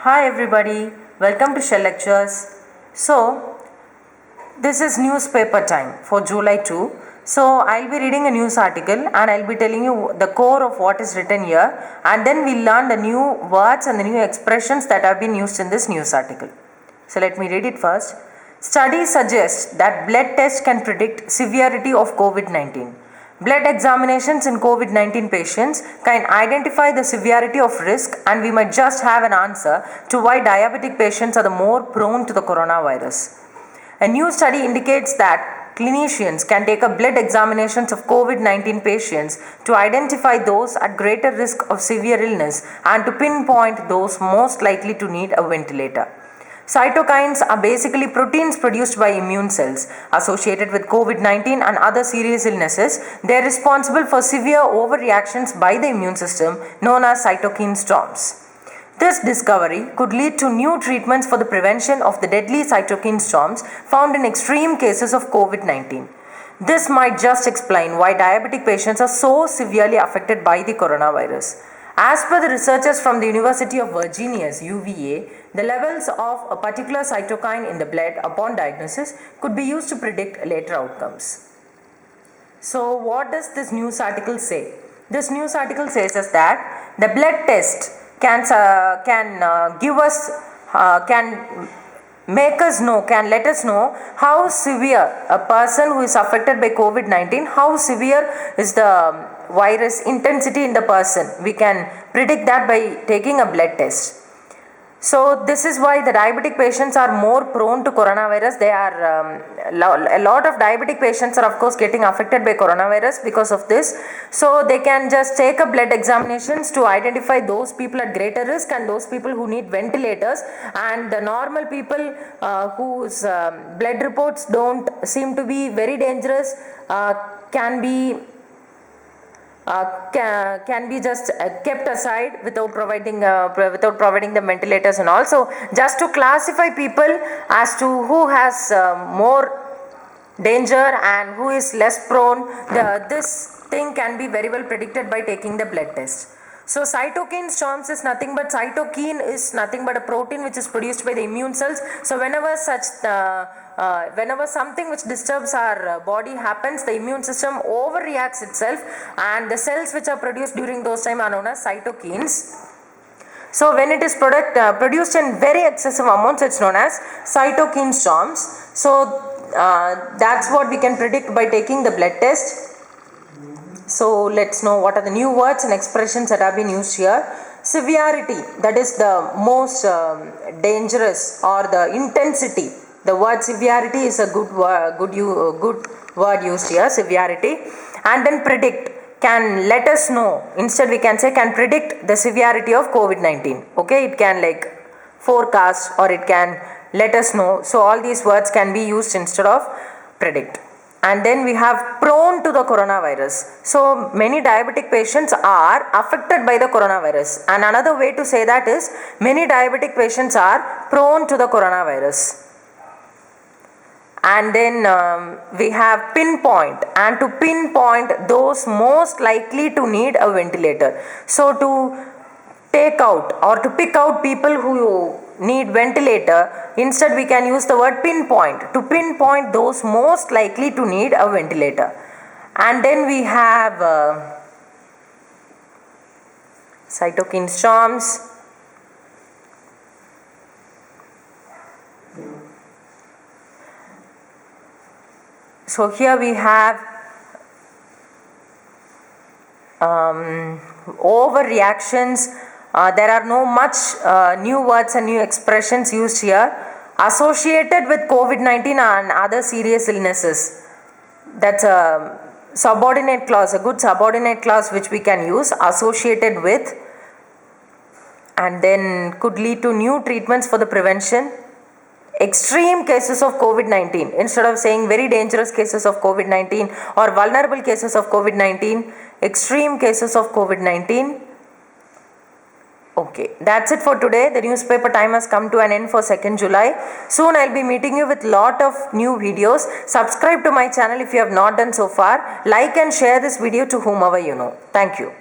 Hi everybody, welcome to Shell Lectures. So, this is newspaper time for July 2. So, I'll be reading a news article and I'll be telling you the core of what is written here, and then we'll learn the new words and the new expressions that have been used in this news article. So, let me read it first. Studies suggest that blood tests can predict severity of COVID-19. Blood examinations in COVID 19 patients can identify the severity of risk, and we might just have an answer to why diabetic patients are the more prone to the coronavirus. A new study indicates that clinicians can take up blood examinations of COVID 19 patients to identify those at greater risk of severe illness and to pinpoint those most likely to need a ventilator. Cytokines are basically proteins produced by immune cells associated with COVID 19 and other serious illnesses. They are responsible for severe overreactions by the immune system known as cytokine storms. This discovery could lead to new treatments for the prevention of the deadly cytokine storms found in extreme cases of COVID 19. This might just explain why diabetic patients are so severely affected by the coronavirus. As per the researchers from the University of Virginia's UVA, the levels of a particular cytokine in the blood upon diagnosis could be used to predict later outcomes. So, what does this news article say? This news article says us that the blood test can let us know how severe a person who is affected by COVID-19, how severe is the virus intensity in the person. We can predict that by taking a blood test. So this is why the diabetic patients are more prone to coronavirus. They are a lot of diabetic patients are of course getting affected by coronavirus because of this. So they can just take a blood examinations to identify those people at greater risk and those people who need ventilators, and the normal people whose blood reports don't seem to be very dangerous can be just kept aside without providing the ventilators and all. So just to classify people as to who has more danger and who is less prone, this thing can be very well predicted by taking the blood test. So cytokine storms is nothing but, cytokine is nothing but a protein which is produced by the immune cells. So whenever something which disturbs our body happens, the immune system overreacts itself, and the cells which are produced during those time are known as cytokines. So when it is produced in very excessive amounts, it's known as cytokine storms. So that's what we can predict by taking the blood test. So let's know what are the new words and expressions that have been used here. Severity, that is the most dangerous, or the intensity. The word severity is a good word used here, severity. And then predict, can let us know. Instead we can say can predict the severity of COVID-19. Okay, it can like forecast or it can let us know. So all these words can be used instead of predict. And then we have prone to the coronavirus. So many diabetic patients are affected by the coronavirus. And another way to say that is many diabetic patients are prone to the coronavirus. And then we have pinpoint, and to pinpoint those most likely to need a ventilator. So to take out or to pick out people who need ventilator, instead we can use the word pinpoint, to pinpoint those most likely to need a ventilator. And then we have cytokine storms. So here we have overreactions. There are no much new words and new expressions used here. Associated with COVID-19 and other serious illnesses. That's a subordinate clause, a good subordinate clause which we can use, associated with, and then could lead to new treatments for the prevention. Extreme cases of COVID-19, instead of saying very dangerous cases of COVID-19 or vulnerable cases of COVID-19, extreme cases of COVID-19. Okay, that's it for today. The newspaper time has come to an end for 2nd July. Soon I'll be meeting you with lot of new videos. Subscribe to my channel if you have not done so far. Like and share this video to whomever you know. Thank you.